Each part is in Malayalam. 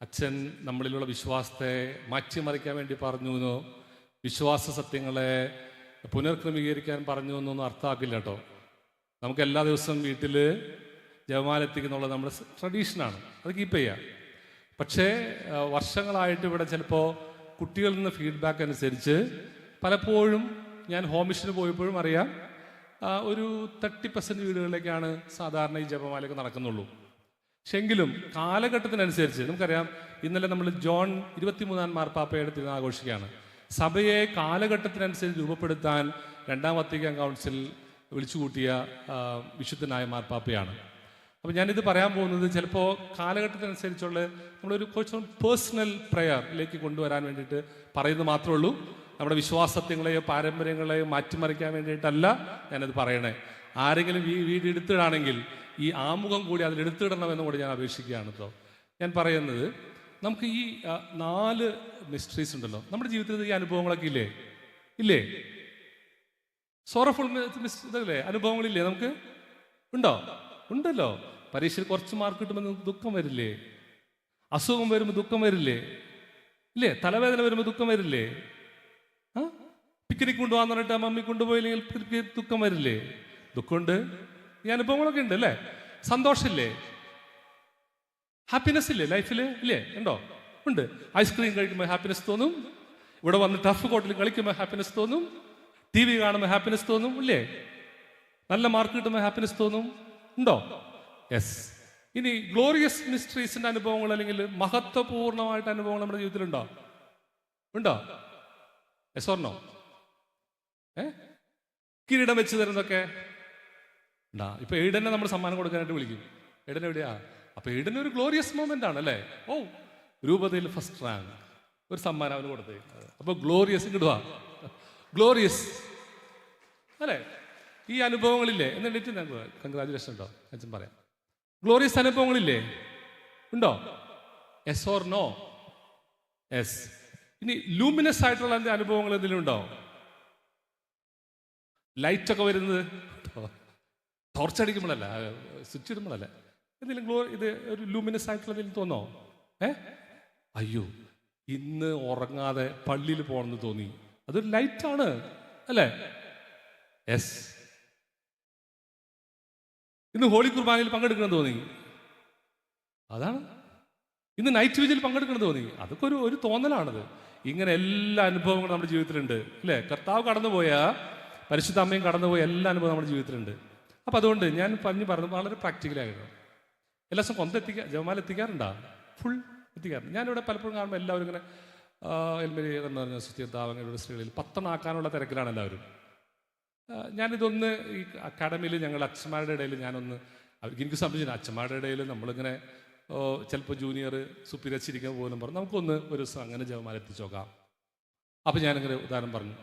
അച്ഛൻ നമ്മളിലുള്ള വിശ്വാസത്തെ മാറ്റിമറിക്കാൻ വേണ്ടി പറഞ്ഞു എന്നോ വിശ്വാസ സത്യങ്ങളെ പുനർക്രമീകരിക്കാൻ പറഞ്ഞു എന്നൊന്നും അർത്ഥമാക്കില്ല കേട്ടോ. നമുക്ക് എല്ലാ ദിവസവും വീട്ടിൽ ജപമാല എത്തിക്കുന്നുള്ള നമ്മുടെ ട്രഡീഷനാണ്, അത് കീപ്പ് ചെയ്യുക. പക്ഷേ വർഷങ്ങളായിട്ട് ഇവിടെ ചിലപ്പോൾ കുട്ടികളിൽ നിന്ന് ഫീഡ്ബാക്ക് അനുസരിച്ച് പലപ്പോഴും ഞാൻ ഹോം മിഷന് പോയപ്പോഴും അറിയാം, ഒരു 30% വീടുകളിലേക്കാണ് സാധാരണ ഈ ജപമാലയൊക്കെ നടക്കുന്നുള്ളൂ. പക്ഷെങ്കിലും കാലഘട്ടത്തിനനുസരിച്ച് നമുക്കറിയാം, ഇന്നലെ നമ്മൾ ജോൺ 23 മാർപ്പാപ്പയുടെ തിരുനാൾ ആഘോഷിക്കുകയാണ്. സഭയെ കാലഘട്ടത്തിനനുസരിച്ച് രൂപപ്പെടുത്താൻ രണ്ടാം വത്തിക്കാൻ കൗൺസിൽ വിളിച്ചുകൂട്ടിയ വിശുദ്ധനായ മാർപ്പാപ്പയാണ്. അപ്പോൾ ഞാനിത് പറയാൻ പോകുന്നത് ചിലപ്പോൾ കാലഘട്ടത്തിനനുസരിച്ചുള്ള നമ്മളൊരു കുറച്ച് പേഴ്സണൽ പ്രയറിലേക്ക് കൊണ്ടുവരാൻ വേണ്ടിയിട്ട് പറയുന്നത് മാത്രമേ ഉള്ളൂ. നമ്മുടെ വിശ്വാസത്യങ്ങളെയോ പാരമ്പര്യങ്ങളെയോ മാറ്റിമറിക്കാൻ വേണ്ടിയിട്ടല്ല ഞാനത് പറയണേ. ആരെങ്കിലും ഈ വീട് എടുത്തിടാണെങ്കിൽ ഈ ആമുഖം കൂടി അതിലെടുത്തിടണമെന്ന് കൂടി ഞാൻ അപേക്ഷിക്കുകയാണ് കേട്ടോ. ഞാൻ പറയുന്നത്, നമുക്ക് ഈ 4 മിസ്റ്ററീസ് ഉണ്ടല്ലോ നമ്മുടെ ജീവിതത്തിൽ. ഈ അനുഭവങ്ങളൊക്കെ ഇല്ലേ? ഇല്ലേ? സോറഫുൾ ഇതല്ലേ അനുഭവങ്ങളില്ലേ? നമുക്ക് ഉണ്ടോ? ഉണ്ടല്ലോ. പരീക്ഷയിൽ കുറച്ച് മാർക്ക് കിട്ടുമ്പോൾ ദുഃഖം വരില്ലേ? അസുഖം വരുമ്പോൾ ദുഃഖം വരില്ലേ? ഇല്ലേ? തലവേദന വരുമ്പോൾ ദുഃഖം വരില്ലേ? പിക്നിക് കൊണ്ടുപോകാന്ന് പറഞ്ഞിട്ട് മമ്മി കൊണ്ടുപോയില്ലെങ്കിൽ ദുഃഖം വരില്ലേ? ദുഃഖമുണ്ട്. ഈ അനുഭവങ്ങളൊക്കെ ഉണ്ട് അല്ലേ? സന്തോഷമില്ലേ? ഹാപ്പിനെസ് ഇല്ലേ ലൈഫിൽ? ഇല്ലേ? ഉണ്ടോ? ഉണ്ട്. ഐസ്ക്രീം കഴിക്കുമ്പോൾ ഹാപ്പിനെസ് തോന്നും. ഇവിടെ വന്ന് ടഫ് കോർട്ടിൽ കളിക്കുമ്പോൾ ഹാപ്പിനെസ് തോന്നും. TV കാണുമ്പോൾ ഹാപ്പിനെസ് തോന്നും. ഇല്ലേ? നല്ല മാർക്ക് കിട്ടുമ്പോൾ ഹാപ്പിനെസ് തോന്നും. ഉണ്ടോ? യെസ്. ഇനി ഗ്ലോറിയസ് മിസ്റ്ററീസിന്റെ അനുഭവങ്ങൾ അല്ലെങ്കിൽ മഹത്വപൂർണമായിട്ട് അനുഭവങ്ങൾ നമ്മുടെ ജീവിതത്തിലുണ്ടോ? ഉണ്ടോ? Yes or no? കിരീടം വെച്ച് തരുന്നതൊക്കെ ഉണ്ടാ. ഇപ്പൊ എയ്ഡനെ നമ്മൾ സമ്മാനം കൊടുക്കാനായിട്ട് വിളിക്കും. എയ്ഡൻ എവിടെയാ? അപ്പൊ എയ്ഡൻ ഒരു ഗ്ലോറിയസ് മൊമെന്റ് ആണ് അല്ലേ? ഓ, രൂപതയിൽ ഫസ്റ്റ് റാങ്ക്, ഒരു സമ്മാനം അവന് കൊടുത്തേ. അപ്പൊ ഗ്ലോറിയസ് ഇടുവാ, ഗ്ലോറിയസ് അല്ലേ? ഈ അനുഭവങ്ങളില്ലേ? എന്നിട്ട് കൺഗ്രാജുലേഷൻ ഉണ്ടോ? അച്ഛൻ പറയാം. ഗ്ലോറിയസ് അനുഭവങ്ങളില്ലേ? ഉണ്ടോ? Yes or no? യെസ്. ഇനി ലൂമിനസ് ആയിട്ടുള്ള അനുഭവങ്ങൾ എന്തെങ്കിലും ഉണ്ടോ? ലൈറ്റൊക്കെ വരുന്നത് ടോർച്ചടിക്കുമ്പോഴല്ല, സ്വിച്ച് ഇടുമ്പോഴല്ല. എന്തെങ്കിലും ഇത് ഒരു ലൂമിനസ് ആയിട്ടുള്ള എന്തെങ്കിലും തോന്നോ? അയ്യോ, ഇന്ന് ഉറങ്ങാതെ പള്ളിയിൽ പോകണമെന്ന് തോന്നി. അതൊരു ലൈറ്റാണ് അല്ലേ? യെസ്. ഇന്ന് ഹോളി കുർബാനയിൽ പങ്കെടുക്കണം തോന്നി. അതാണ്. ഇന്ന് നൈറ്റ് വിജിൽ പങ്കെടുക്കണം തോന്നി. അതൊക്കെ ഒരു തോന്നലാണത്. ഇങ്ങനെ എല്ലാ അനുഭവങ്ങളും നമ്മുടെ ജീവിതത്തിലുണ്ട് അല്ലേ? കർത്താവ് കടന്നുപോയ, പരിശുദ്ധ അമ്മയും കടന്നുപോയ എല്ലാ അനുഭവം നമ്മുടെ ജീവിതത്തിലുണ്ട്. അപ്പം അതുകൊണ്ട് ഞാൻ പറഞ്ഞു വളരെ പ്രാക്ടിക്കലായിരുന്നു. എല്ലാ ദിവസവും ജപമാല എത്തിക്കാറുണ്ടോ? ഫുൾ എത്തിക്കാറുണ്ട്. ഞാനിവിടെ പലപ്പോഴും കാണുമ്പോൾ എല്ലാവരും ഇങ്ങനെ എൽമരി എന്ന് പറഞ്ഞ സുസ്ഥിരതാവങ്ങളുടെ സ്ത്രീകളിൽ 10 ആക്കാനുള്ള തിരക്കിലാണ് എല്ലാവരും. ഞാനിതൊന്ന് ഈ അക്കാഡമിയിൽ ഞങ്ങളുടെ അച്ഛന്മാരുടെ ഇടയിൽ ഞാനൊന്ന് എനിക്ക് സംബന്ധിച്ചു, അച്ഛന്മാരുടെ ഇടയിൽ നമ്മളിങ്ങനെ ചിലപ്പോൾ ജൂനിയർ സുപ്പീരിയർ ചിരിക്കാൻ പോലും പറഞ്ഞു നമുക്കൊന്ന് ഒരു ദിവസം അങ്ങനെ ജപമാല എത്തിച്ചു നോക്കാം. അപ്പോൾ ഞാനിങ്ങനെ ഉദാഹരണം പറഞ്ഞു.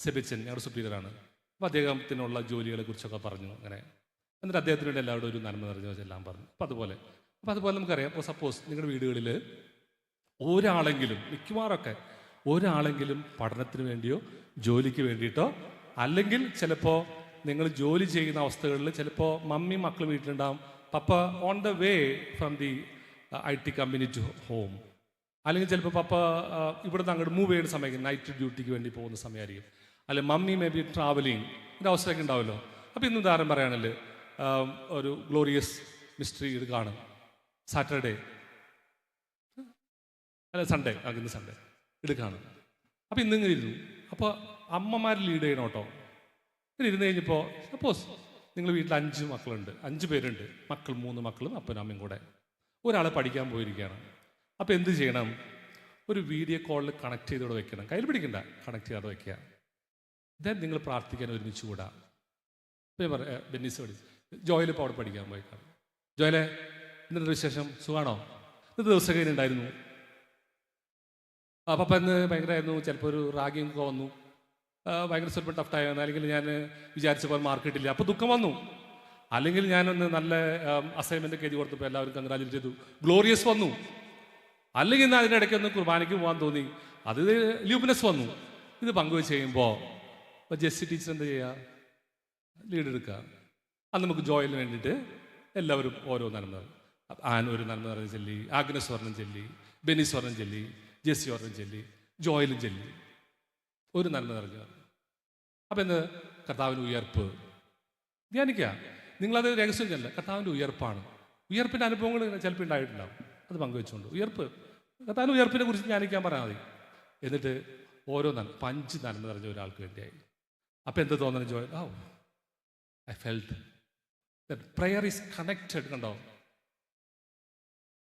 സെബിച്ചൻ ഞങ്ങളുടെ സുപ്പീരിയറാണ്. അപ്പോൾ അദ്ദേഹത്തിനുള്ള ജോലികളെ കുറിച്ചൊക്കെ പറഞ്ഞു. അങ്ങനെ എന്നിട്ട് അദ്ദേഹത്തിന് വേണ്ടി എല്ലാവരും ഒരു നന്മ നിറഞ്ഞ എല്ലാം പറഞ്ഞു. അപ്പോൾ അതുപോലെ നമുക്കറിയാം, ഇപ്പോൾ സപ്പോസ് നിങ്ങളുടെ വീടുകളിൽ ഒരാളെങ്കിലും, മിക്കവാറൊക്കെ ഒരാളെങ്കിലും പഠനത്തിന് വേണ്ടിയോ ജോലിക്ക് വേണ്ടിയിട്ടോ, അല്ലെങ്കിൽ ചിലപ്പോൾ നിങ്ങൾ ജോലി ചെയ്യുന്ന അവസ്ഥകളിൽ ചിലപ്പോൾ മമ്മി മക്കൾ വീട്ടിലുണ്ടാവും, papa on the way from the IT company to home, അല്ലെങ്കിൽ ചിലപ്പോൾ പപ്പ ഇവിടുന്ന് അങ്ങോട്ട് മൂവ് ചെയ്യുന്ന സമയം നൈറ്റ് ഡ്യൂട്ടിക്ക് വേണ്ടി പോകുന്ന സമയമായിരിക്കും, അല്ലെങ്കിൽ മമ്മി മേ ബി ട്രാവലിങ്, ഇതിൻ്റെ അവസരമൊക്കെ ഉണ്ടാവുമല്ലോ. അപ്പോൾ ഇന്ന് ഉദാഹരണം പറയുകയാണെങ്കിൽ ഒരു ഗ്ലോറിയസ് മിസ്റ്ററി ഇത് കാണും. സാറ്റർഡേ അല്ല സൺഡേ, ഇന്ന് സൺഡേ ഇത് കാണും. അപ്പോൾ ഇന്നിങ്ങനെ ഇരുന്നു. അപ്പോൾ അമ്മമാർ ലീഡ് ചെയ്യണം കേട്ടോ. ഇങ്ങനെ ഇരുന്ന് കഴിഞ്ഞപ്പോൾ സപ്പോസ് നിങ്ങൾ വീട്ടിൽ 5 മക്കളുണ്ട്, 5 പേരുണ്ട്. 3 മക്കളും അപ്പനും അമ്മയും കൂടെ. ഒരാളെ പഠിക്കാൻ പോയിരിക്കുകയാണ്. അപ്പോൾ എന്ത് ചെയ്യണം? ഒരു വീഡിയോ കോളിൽ കണക്ട് ചെയ്തോടെ വെക്കണം. കയ്യിൽ പിടിക്കണ്ട, കണക്ട് ചെയ്യാതെ വെക്കുക. ദെൻ നിങ്ങൾ പ്രാർത്ഥിക്കാൻ ഒരുമിച്ച് കൂടാ. അപ്പോൾ ഞാൻ പറയാം, ബെന്നീസ് പഠിച്ചു ജോയിൽ ഇപ്പോൾ അവിടെ പഠിക്കാൻ പോയി കാണും. ജോയിലെ ഇന്നത്തെ വിശേഷം സുഖമാണോ? ഇന്നത്തെ ദിവസം കഴിഞ്ഞുണ്ടായിരുന്നു. പപ്പ ഇന്ന് ഭയങ്കരമായിരുന്നു, ചിലപ്പോൾ ഒരു റാഗിങ് ഒക്കെ വന്നു, ഭയങ്കര സ്വല്പം ടഫായിരുന്നു, അല്ലെങ്കിൽ ഞാൻ വിചാരിച്ച പോലെ മാർക്ക് കിട്ടില്ല, അപ്പോൾ ദുഃഖം വന്നു. അല്ലെങ്കിൽ ഞാനൊന്ന് നല്ല അസൈൻമെൻ്റ് ഒക്കെ എഴുതി കൊടുത്തപ്പോൾ എല്ലാവരും കൺഗ്രാജുലേറ്റ് ചെയ്തു, ഗ്ലോറിയസ് വന്നു. അല്ലെങ്കിൽ ഇന്ന് അതിൻ്റെ ഇടയ്ക്ക് ഒന്ന് കുർബാനയ്ക്ക് പോകാൻ തോന്നി, അത് ലൂമിനസ് വന്നു. ഇത് പങ്കുവെച്ച് കഴിയുമ്പോൾ ജെസ്സി ടീച്ചർ എന്താ ചെയ്യുക? ലീഡ് എടുക്കുക. അത് നമുക്ക് ജോയിന് വേണ്ടിയിട്ട് എല്ലാവരും ഓരോ നന്മ ആൻ ഒരു നന്മ നിറഞ്ഞ ചൊല്ലി, ആഗ്നസ് ഒരെണ്ണം ചൊല്ലി, ബെനിസ് ഒരെണ്ണം ചൊല്ലി, ജെസ്സി ഒരെണ്ണം ചൊല്ലി, ജോയലും ചൊല്ലി. ഒരു നന്മ നിറഞ്ഞു. അപ്പം എന്ത്? കർത്താവിൻ്റെ ഉയർപ്പ് ധ്യാനിക്കുക. നിങ്ങളത് രഹസ്യം ചെല്ല. കർത്താവിൻ്റെ ഉയർപ്പാണ്. ഉയർപ്പിൻ്റെ അനുഭവങ്ങൾ ചിലപ്പോൾ ഉണ്ടായിട്ടുണ്ടാവും. അത് പങ്കുവെച്ചുകൊണ്ട് ഉയർപ്പ്, കർത്താവിൻ്റെ ഉയർപ്പിനെ കുറിച്ച് ധ്യാനിക്കാൻ പറഞ്ഞാൽ മതി. എന്നിട്ട് ഓരോ 5 നന്മ നിറഞ്ഞ ഒരാൾക്ക് വേണ്ടിയായി. അപ്പം എന്ത് തോന്നുന്നു? Joel, I felt that prayer is connected. കണ്ടോ?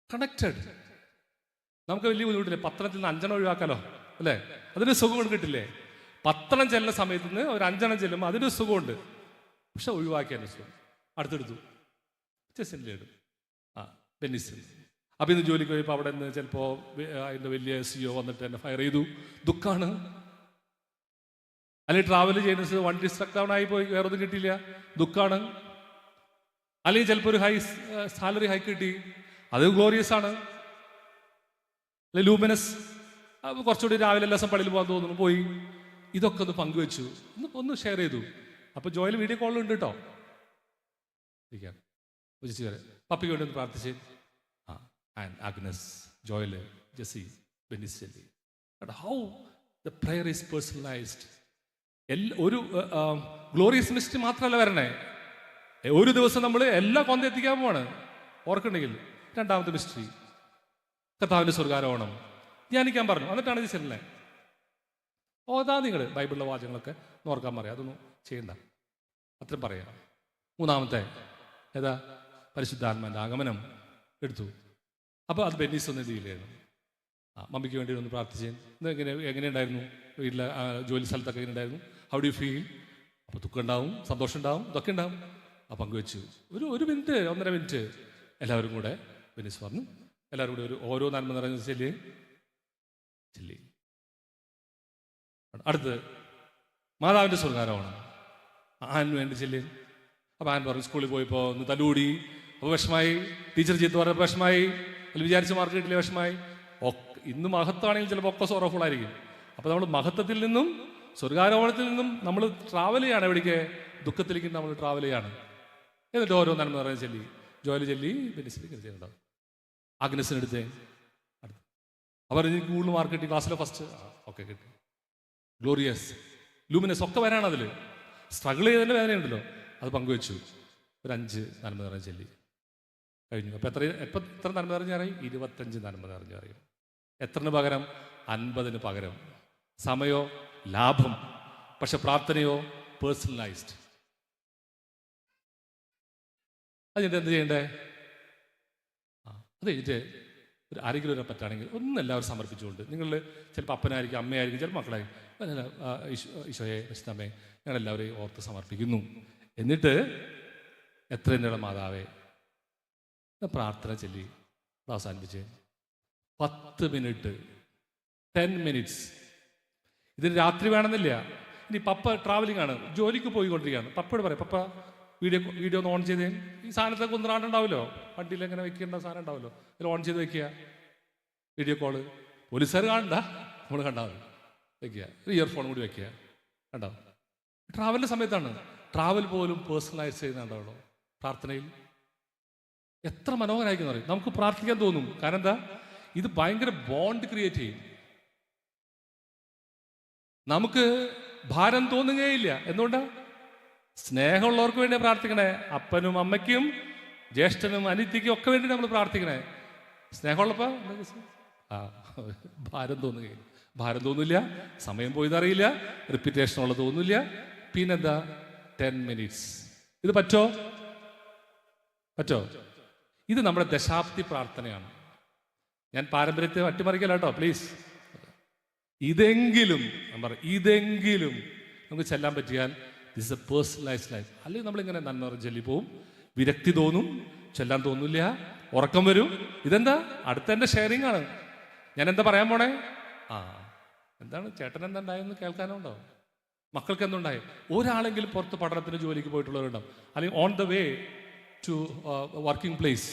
കണക്റ്റഡ്. നമുക്ക് വലിയ ബുദ്ധിമുട്ടില്ലേ? പത്രത്തിൽ നിന്ന് 5 ഒഴിവാക്കാലോ, അല്ലേ? അതിന് സുഖം കിട്ടില്ലേ? 10 ചെല്ലുന്ന സമയത്ത് നിന്ന് ഒരു 5 ചെല്ലുമ്പോൾ അതിന് സുഖമുണ്ട്. പക്ഷെ ഒഴിവാക്കിയതിൻ്റെ സുഖം അടുത്തെടുത്തു. ചെസ്സിനിടും. ബെന്നിസ്. അപ്പം ഇന്ന് ജോലിക്ക് പോയപ്പോൾ അവിടെ നിന്ന് ചിലപ്പോൾ അതിൻ്റെ വലിയ CEO വന്നിട്ട് എന്നെ ഫയർ ചെയ്തു. ദുഃഖമാണ്. അല്ലെങ്കിൽ ട്രാവൽ ചെയ്യുന്ന വണ്ടി സ്ട്രക്ക് ഡൗൺ ആയി പോയി, വേറെ ഒന്നും കിട്ടിയില്ല, ദുഃഖമാണ്. അല്ലെങ്കിൽ ചിലപ്പോൾ ഒരു സാലറി ഹൈക്ക് കിട്ടി, അത് ഗ്ലോറിയസ് ആണ്. അല്ലെങ്കിൽ ലൂമിനസ്, കുറച്ചുകൂടി രാവിലെ എല്ലാ ദിവസം പള്ളിയിൽ പോകാൻ തോന്നുന്നു, പോയി. ഇതൊക്കെ ഒന്ന് പങ്കുവെച്ചു, ഒന്ന് ഷെയർ ചെയ്തു. അപ്പോൾ ജോയിൽ വീഡിയോ കോളുണ്ട് കേട്ടോ. ഇരിക്കാം. പപ്പിക്ക് വേണ്ടി ഒന്ന് പ്രാർത്ഥിച്ച്. ആഗ്നസ്, ജോയൽ, ജെസ്സി, ബെന്നിസ് ചെല്ലി. How the prayer is personalised. ഒരു ഗ്ലോറിയസ് മിനിസ്ട്രി മാത്രമല്ല വരണേ. ഒരു ദിവസം നമ്മൾ എല്ലാ കൊന്ത എത്തിക്കാൻ പോവാണ്, ഓർക്കുന്നുണ്ടെങ്കിൽ. 2ാമത്തെ മിനിസ്ട്രി കർത്താവിൻ്റെ സ്വർഗ്ഗാരോഹണം ധ്യാനിക്കാൻ പറഞ്ഞു. എന്നിട്ടാണ് ഇത് ചെല്ലണേ. നിങ്ങൾ ബൈബിളിലെ വാചകങ്ങളൊക്കെ ഓർക്കാൻ പറയാം, അതൊന്നും ചെയ്യണ്ട, അത്രയും പറയാം. 3ാമത്തെ ഏതാ? പരിശുദ്ധാത്മാവിൻ്റെ ആഗമനം എടുത്തു. അപ്പോൾ അത് ബെന്നീസ് ഒന്ന് ഇതിലായിരുന്നു. മമ്മിക്ക് വേണ്ടി ഒന്ന് പ്രാർത്ഥിച്ചേ. എങ്ങനെയുണ്ടായിരുന്നു വീട്ടിലെ ജോലി സ്ഥലത്തൊക്കെ എങ്ങനെ ഉണ്ടായിരുന്നു? How do you feel? അപ്പോൾ ദുഃഖം ഉണ്ടാവും, സന്തോഷം ഉണ്ടാവും, ഇതൊക്കെ ഉണ്ടാവും. പങ്കുവെച്ചു. ഒരു മിനിറ്റ്, 1.5 മിനിറ്റ് എല്ലാവരും കൂടെ. ബെന്നീസ് പറഞ്ഞു എല്ലാവരും കൂടി ഓരോ നന്മ നിറഞ്ഞ ചെല്ലി. അടുത്ത് മാതാവിൻ്റെ സ്വർഗ്ഗാരോഹണം. ആൻ വേണ്ടി ചെല്ലി. അപ്പോൾ ആൻ പറഞ്ഞു സ്കൂളിൽ പോയപ്പോൾ ഒന്ന് തല്ലുകൂടി, അപ്പോൾ വിഷമായി. ടീച്ചർ ചീത്ത പറഞ്ഞപ്പോൾ വിഷമായി. അല്ലെങ്കിൽ വിചാരിച്ച മാർക്ക് കിട്ടില്ല, വിഷമായി. ഇന്ന് മഹത്വമാണെങ്കിൽ ചിലപ്പോൾ ഒക്കെ സോറഫുൾ ആയിരിക്കും. അപ്പോൾ നമ്മൾ മഹത്വത്തിൽ നിന്നും സ്വർഗ്ഗാരോഹണത്തിൽ നിന്നും നമ്മൾ ട്രാവൽ ചെയ്യാണ്. എവിടേക്ക്? ദുഃഖത്തിലേക്ക് നമ്മൾ ട്രാവൽ ചെയ്യാണ്. എന്നിട്ട് ഓരോ നന്മ നിറഞ്ഞ ചെല്ലി. ജോലി ചെല്ലി, ബെന്നിസിലേക്ക് ചെയ്യുന്നുണ്ടാവും. ആഗ്നസിനെടുത്തേ. അടുത്ത് അവർ കൂടുതൽ മാർക്ക് കിട്ടി, ക്ലാസ്സിലെ ഫസ്റ്റ്. ഓക്കെ, കിട്ടി. ഗ്ലോറിയസ്, ലൂമിനസ് ഒക്കെ വരാണ്. അതിൽ സ്ട്രഗിൾ ചെയ്തതിൻ്റെ വേദനയുണ്ടല്ലോ, അത് പങ്കുവെച്ചു. ഒരു 5 നന്മ നിറഞ്ഞ ചെല്ലി കഴിഞ്ഞു. അപ്പോൾ എത്ര നന്മ നിറഞ്ഞറിയും? 25 നന്മ നിറഞ്ഞറിയും. എത്രന് പകരം? 50 പകരം. സമയോ ലാഭം, പക്ഷെ പ്രാർത്ഥനയോ പേഴ്സണലൈസ്ഡ്. അതിൻ്റെ എന്ത് ചെയ്യണ്ടേ? അത് കഴിഞ്ഞിട്ട് ആരെങ്കിലും ഒരു പറ്റാണെങ്കിൽ എല്ലാവരും സമർപ്പിച്ചുകൊണ്ട്, നിങ്ങൾ ചിലപ്പോൾ അപ്പനായിരിക്കും, അമ്മയായിരിക്കും, ചിലപ്പോൾ മക്കളായിരിക്കും. ഈശോയെ, വിശുദ്ധമ്മേ, ഞങ്ങളെല്ലാവരെയും ഓർത്ത് സമർപ്പിക്കുന്നു. എന്നിട്ട് എത്രയുടെ മാതാവേ പ്രാർത്ഥന ചൊല്ലി അവസാനിപ്പിച്ച് 10 മിനിറ്റ്, 10 മിനിറ്റ്സ്. ഇതിന് രാത്രി വേണമെന്നില്ല. ഇനി പപ്പ ട്രാവലിംഗ് ആണ്, ജോലിക്ക് പോയിക്കൊണ്ടിരിക്കുകയാണ്. പപ്പയോട് പറയാം, പപ്പ വീഡിയോ ഒന്ന് ഓൺ ചെയ്തേ. ഈ സാധനത്തൊക്കെ ഒന്നും വണ്ടിയിൽ എങ്ങനെ വെക്കേണ്ട സാധനം ഉണ്ടാവുമല്ലോ, അതിൽ ഓൺ ചെയ്ത് വെക്കുക. വീഡിയോ കോള് പോലീസുകാർ കാണണ്ട, നമ്മൾ കണ്ടാൽ മതി. വെക്കുക, ഒരു ഇയർഫോൺ കൂടി വെക്കുക. കണ്ടോ? ട്രാവലിൻ്റെ സമയത്താണ്. ട്രാവൽ പോലും പേഴ്സണലൈസ് ചെയ്യുന്നുണ്ടാവുള്ളൂ പ്രാർത്ഥനയിൽ. എത്ര മനോഹരമായിരിക്കും പറയും. നമുക്ക് പ്രാർത്ഥിക്കാൻ തോന്നും. കാരണം എന്താ? ഇത് ഭയങ്കര ബോണ്ട് ക്രിയേറ്റ് ചെയ്യും. നമുക്ക് ഭാരം തോന്നുകയില്ല. എന്തുകൊണ്ടാ? സ്നേഹമുള്ളവർക്ക് വേണ്ടി പ്രാർത്ഥിക്കണേ. അപ്പനും അമ്മയ്ക്കും ജ്യേഷ്ഠനും അനിത്യക്കും ഒക്കെ വേണ്ടി നമ്മൾ പ്രാർത്ഥിക്കണേ. സ്നേഹമുള്ളപ്പോൾ ഭാരം തോന്നുകയില്ല. ഭാരം തോന്നില്ല, സമയം പോയതറിയില്ല, റിപ്പീറ്റേഷൻ ഉള്ളത് തോന്നില്ല. പിന്നെന്താ? 10 മിനിറ്റ്സ്. ഇത് പറ്റോ? ഇത് നമ്മുടെ ദശാബ്ദി പ്രാർത്ഥനയാണ്. ഞാൻ പാരമ്പര്യത്തെ അട്ടിമറിക്കല കേട്ടോ, പ്ലീസ്. ഇതെങ്കിലും നമുക്ക് ചെല്ലാൻ പറ്റിയാൽ ദിസ് എ പേഴ്സണലൈസ്ഡ് ലൈഫ്. അല്ലെങ്കിൽ നമ്മളിങ്ങനെ നന്മ ചൊല്ലി പോവും, വിരക്തി തോന്നും, ചെല്ലാൻ തോന്നില്ല, ഉറക്കം വരും. ഇതെന്താ? അടുത്ത എൻ്റെ ഷെയറിംഗ് ആണ്. ഞാൻ എന്താ പറയാൻ പോണേ? എന്താണ് ചേട്ടൻ എന്താ ഉണ്ടായെന്ന് കേൾക്കാനുണ്ടോ? മക്കൾക്ക് എന്തുണ്ടായി? ഒരാളെങ്കിലും പുറത്ത് പഠനത്തിന് ജോലിക്ക് പോയിട്ടുള്ളവരുണ്ടാവും, അല്ലെങ്കിൽ on the way to working place.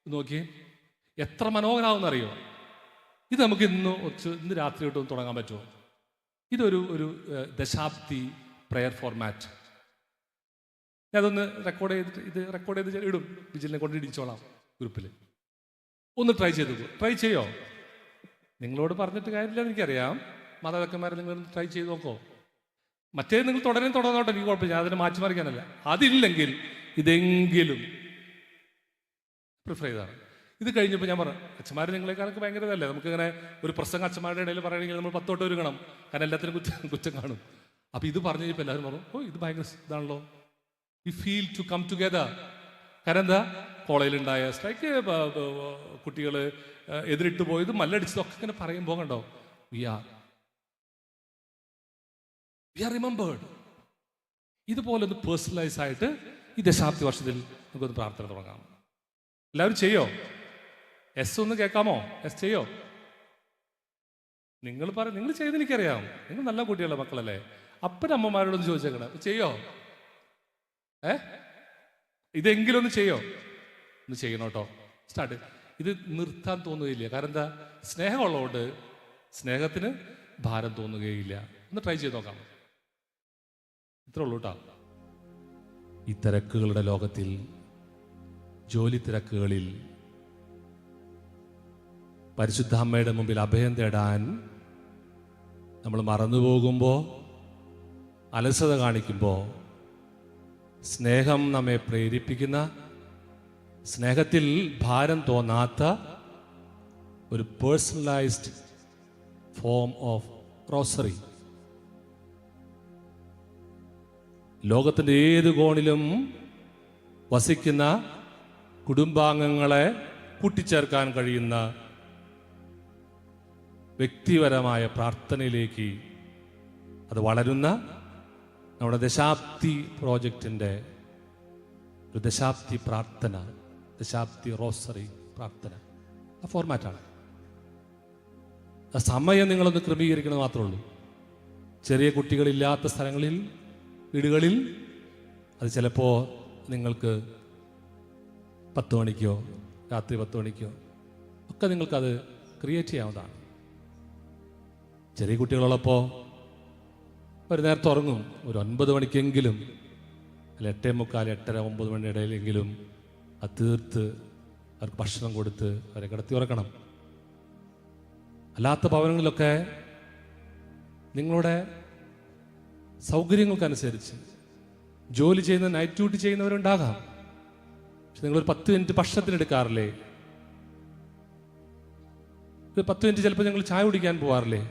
നോക്കിയേ, എത്ര മനോഹരമാവുമെന്നറിയോ? ഇത് നമുക്ക് ഇന്ന് രാത്രി തൊട്ടൊന്ന് തുടങ്ങാൻ പറ്റുമോ? ഇതൊരു ദശാബ്ദി പ്രെയർ ഫോർമാറ്റ്. ഞാൻ അതൊന്ന് റെക്കോർഡ് ചെയ്ത് ഇടും, വിജിലിനെ കൊണ്ട് ഇടിച്ചോളാം. ഗ്രൂപ്പിൽ. ഒന്ന് ട്രൈ ചെയ്യോ. നിങ്ങളോട് പറഞ്ഞിട്ട് കാര്യമില്ല എനിക്കറിയാം. മാതാപിതാക്കന്മാരെ നിങ്ങൾ ട്രൈ ചെയ്ത് നോക്കോ. മറ്റേ നിങ്ങൾ തുടർന്നോട്ടെ, എനിക്ക് കുഴപ്പമില്ല, അതിനെ മാറ്റിമറിക്കാനല്ല. അതില്ലെങ്കിൽ ഇതെങ്കിലും പ്രിഫർ ചെയ്താണ്. ഇത് കഴിഞ്ഞപ്പോൾ ഞാൻ പറഞ്ഞു, അച്ഛന്മാർ നിങ്ങളെക്കാളൊക്കെ ഭയങ്കര ഇതല്ലേ, നമുക്കിങ്ങനെ ഒരു പ്രസംഗം അച്ഛന്മാരുടെ ഇടയിൽ പറയണമെങ്കിൽ നമ്മൾ 10 തൊട്ട് ഒരുങ്ങണം, കാരണം എല്ലാത്തിനും കുറ്റം കാണും. അപ്പോൾ ഇത് പറഞ്ഞു കഴിഞ്ഞപ്പോൾ എല്ലാവരും പറഞ്ഞു, ഓ ഇത് ഭയങ്കര ഇതാണല്ലോ, we feel to come together. കാരണം എന്താ, കോളേജിലുണ്ടായ സ്ട്രൈക്ക്, കുട്ടികൾ എതിരിട്ട് പോയത്, മല്ലടിച്ചതൊക്കെ ഇങ്ങനെ പറയുമ്പോൾ കണ്ടോ, വി ആർ റിമെമ്പേർഡ്. ഇതുപോലെ ഒന്ന് പേഴ്സണലൈസ് ആയിട്ട് ഈ ദശാബ്ദി വർഷത്തിൽ നമുക്കൊന്ന് പ്രാർത്ഥന തുടങ്ങാം. എല്ലാവരും ചെയ്യോ? എസ് ഒന്ന് കേൾക്കാമോ? എസ് ചെയ്യോ? നിങ്ങൾ ചെയ്തെന്ന് എനിക്കറിയാം, നിങ്ങൾ നല്ല കുട്ടികളുടെ മക്കളല്ലേ. അപ്പനമ്മമാരോടൊന്ന് ചോദിച്ചേക്കണം, ചെയ്യോ? ഇതെങ്കിലും ഒന്ന് ചെയ്യോ? ഒന്ന് ചെയ്യണം കേട്ടോ. സ്റ്റാർട്ട്. ഇത് നിർത്താൻ തോന്നുകയില്ല. കാരണം എന്താ, സ്നേഹമുള്ളതുകൊണ്ട് സ്നേഹത്തിന് ഭാരം തോന്നുകയില്ല. ഒന്ന് ട്രൈ ചെയ്ത് നോക്കാം. ഇത്രേ ഉള്ളൂ കേട്ടോ. ഈ തിരക്കുകളുടെ ലോകത്തിൽ, ജോലി തിരക്കുകളിൽ പരിശുദ്ധ അമ്മയുടെ മുമ്പിൽ അഭയം തേടാൻ നമ്മൾ മറന്നുപോകുമ്പോൾ, അലസത കാണിക്കുമ്പോൾ, സ്നേഹം നമ്മെ പ്രേരിപ്പിക്കുന്ന, സ്നേഹത്തിൽ ഭാരം തോന്നാത്ത ഒരു പേഴ്സണലൈസ്ഡ് ഫോം ഓഫ് റോസറി ലോകത്തിൻ്റെ ഏത് കോണിലും വസിക്കുന്ന കുടുംബാംഗങ്ങളെ കൂട്ടിച്ചേർക്കാൻ കഴിയുന്ന വ്യക്തിപരമായ പ്രാർത്ഥനയിലേക്ക് അത് വളരുന്ന നമ്മുടെ ദശാബ്ദി പ്രോജക്റ്റിൻ്റെ ഒരു ദശാബ്ദി പ്രാർത്ഥന, ദശാബ്ദി റോസറി പ്രാർത്ഥന, ആ ഫോർമാറ്റാണ്. ആ സമയം നിങ്ങളൊന്ന് ക്രമീകരിക്കണം മാത്രമേ ഉള്ളൂ. ചെറിയ കുട്ടികളില്ലാത്ത സ്ഥലങ്ങളിൽ, വീടുകളിൽ അത് ചിലപ്പോൾ നിങ്ങൾക്ക് 10 മണിക്കോ രാത്രി 10 മണിക്കോ ഒക്കെ നിങ്ങൾക്കത് ക്രിയേറ്റ് ചെയ്യാവുന്നതാണ്. ചെറിയ കുട്ടികളുള്ളപ്പോൾ ഒരു നേരത്തെ ഉറങ്ങും, ഒരു 9 മണിക്കെങ്കിലും, അല്ല 8:45, 8:30, 9 മണിയുടെ ഇടയിലെങ്കിലും അത് തീർത്ത് അവർക്ക് ഭക്ഷണം കൊടുത്ത് അവരെ കിടത്തി ഉറക്കണം. അല്ലാത്ത ഭവനങ്ങളിലൊക്കെ നിങ്ങളുടെ സൗകര്യങ്ങൾക്കനുസരിച്ച് ജോലി ചെയ്യുന്ന, നൈറ്റ് ഡ്യൂട്ടി ചെയ്യുന്നവരുണ്ടാകാം. പക്ഷെ നിങ്ങളൊരു 10 മിനിറ്റ് ഭക്ഷണത്തിനെടുക്കാറില്ലേ? ഒരു 10 മിനിറ്റ് ചിലപ്പോൾ ഞങ്ങൾ ചായ കുടിക്കാൻ പോകാറില്ലേ?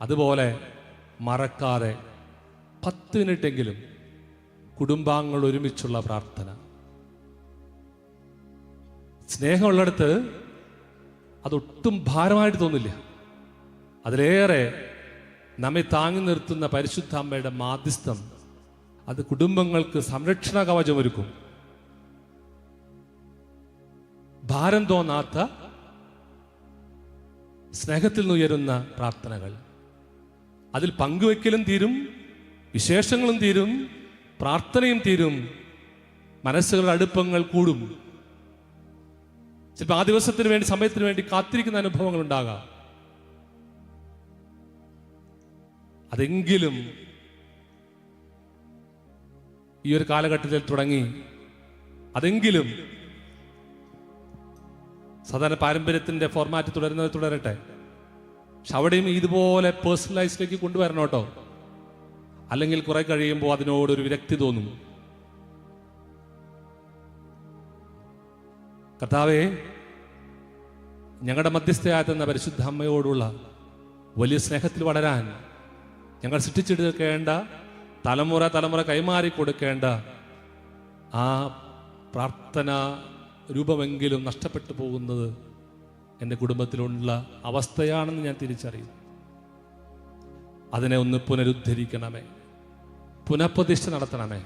അതുപോലെ മറക്കാതെ 10 മിനിറ്റെങ്കിലും കുടുംബാംഗങ്ങൾ ഒരുമിച്ചുള്ള പ്രാർത്ഥന. സ്നേഹമുള്ളിടത്ത് അതൊട്ടും ഭാരമായിട്ട് തോന്നില്ല. അതിലേറെ നമ്മെ താങ്ങി നിർത്തുന്ന പരിശുദ്ധ അമ്മയുടെ മാധ്യസ്ഥം അത് കുടുംബങ്ങൾക്ക് സംരക്ഷണ കവചമൊരുക്കും. ഭാരം തോന്നാത്ത, സ്നേഹത്തിൽ നിന്നുയരുന്ന പ്രാർത്ഥനകൾ, അതിൽ പങ്കുവെക്കലും തീരും, വിശേഷങ്ങളും തീരും, പ്രാർത്ഥനയും തീരും, മനസ്സുകളുടെ അടുപ്പങ്ങൾ കൂടും. ചിലപ്പോൾ ആ ദിവസത്തിന് വേണ്ടി, സമയത്തിന് വേണ്ടി കാത്തിരിക്കുന്ന അനുഭവങ്ങൾ ഉണ്ടാകാം. അതെങ്കിലും ഈ ഒരു കാലഘട്ടത്തിൽ തുടങ്ങി, അതെങ്കിലും സാധാരണ പാരമ്പര്യത്തിന്റെ ഫോർമാറ്റ് തുടരുന്നത് തുടരട്ടെ. പക്ഷെ അവിടെയും ഇതുപോലെ പേഴ്സണലൈസിലേക്ക് കൊണ്ടുവരണം കേട്ടോ. അല്ലെങ്കിൽ കുറെ കഴിയുമ്പോൾ അതിനോടൊരു വിരക്തി തോന്നും. കർത്താവേ, ഞങ്ങളുടെ മധ്യസ്ഥയാകുന്ന പരിശുദ്ധ അമ്മയോടുള്ള വലിയ സ്നേഹത്തിൽ വളരാൻ ഞങ്ങൾ സൃഷ്ടിച്ചെടുക്കേണ്ട, തലമുറ കൈമാറി കൊടുക്കേണ്ട ആ പ്രാർത്ഥന രൂപമെങ്കിലും നഷ്ടപ്പെട്ടു പോകുന്നത് എൻ്റെ കുടുംബത്തിലുള്ള അവസ്ഥയാണെന്ന് ഞാൻ തിരിച്ചറിയും. അതിനെ ഒന്ന് പുനരുദ്ധരിക്കണമേ, പുനഃപ്രതിഷ്ഠ നടത്തണമേ.